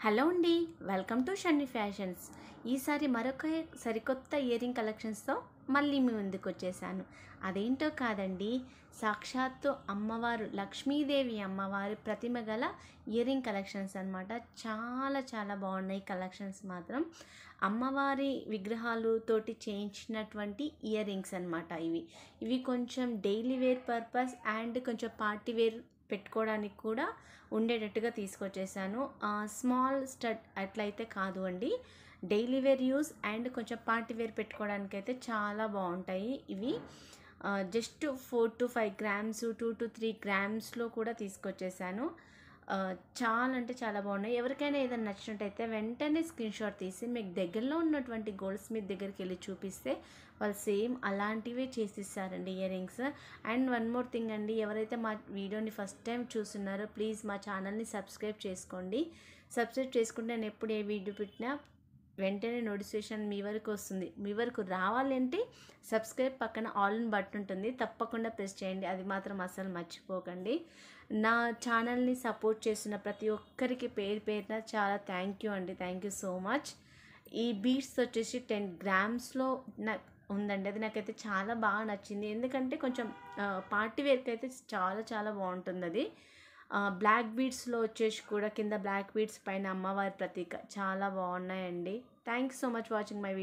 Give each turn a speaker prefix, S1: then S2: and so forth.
S1: Hello అండి, welcome to Shanni fashions. ఈసారి మరొక సరికొత్త ఇయరింగ్ కలెక్షన్స్తో మళ్ళీ మీ ముందుకు వచ్చేసాను. అదేంటో కాదండి, సాక్షాత్తు అమ్మవారు లక్ష్మీదేవి అమ్మవారి ప్రతిమ గల ఇయరింగ్ కలెక్షన్స్ అనమాట. చాలా చాలా బాగున్నాయి కలెక్షన్స్ మాత్రం. అమ్మవారి విగ్రహాలతోటి చేయించినటువంటి ఇయరింగ్స్ అనమాట. ఇవి కొంచెం డైలీ వేర్ పర్పస్ అండ్ కొంచెం పార్టీ వేర్ పెట్టుకోవడానికి కూడా ఉండేటట్టుగా తీసుకొచ్చేసాను. స్మాల్ స్టడ్ అట్లయితే కాదు అండి, డైలీ వేర్ యూస్ అండ్ కొంచెం పార్టీ వేర్ పెట్టుకోవడానికి అయితే చాలా బాగుంటాయి. ఇవి just 4 to 5 grams 2 to 3 grams కూడా తీసుకొచ్చేసాను. చాలా అంటే చాలా బాగున్నాయి. ఎవరికైనా ఏదైనా నచ్చినట్టయితే వెంటనే స్క్రీన్ షాట్ తీసి మీకు దగ్గరలో ఉన్నటువంటి గోల్డ్ స్మిత్ దగ్గరికి వెళ్ళి చూపిస్తే వాళ్ళు సేమ్ అలాంటివే చేసిస్తారండి ear rings. And one more thing అండి, ఎవరైతే మా వీడియోని ఫస్ట్ టైం చూస్తున్నారో ప్లీజ్ మా ఛానల్ని సబ్స్క్రైబ్ చేసుకోండి. సబ్స్క్రైబ్ చేసుకుంటే నేను ఎప్పుడు ఏ వీడియో పెట్టినా వెంటనే నోటిఫికేషన్ మీ వరకు వస్తుంది. మీ వరకు రావాలంటే సబ్స్క్రైబ్ పక్కన ఆల్ ఇన్ బటన్ ఉంటుంది, తప్పకుండా ప్రెస్ చేయండి. అది మాత్రం అస్సలు మర్చిపోకండి. నా ఛానల్ని సపోర్ట్ చేసిన ప్రతి ఒక్కరికి పేరు పేరున చాలా థ్యాంక్ యూ అండి. Thank you so much. ఈ బీడ్స్ వచ్చేసి 10 grams ఉందండి. అది నాకైతే చాలా బాగా నచ్చింది, ఎందుకంటే కొంచెం పార్టీ వేర్కి అయితే చాలా చాలా బాగుంటుంది అది. బ్లాక్ బీడ్స్లో వచ్చేసి కూడా కింద బ్లాక్ బీడ్స్ పైన అమ్మవారి ప్రతీక చాలా బాగున్నాయండి. Thanks so much watching my video.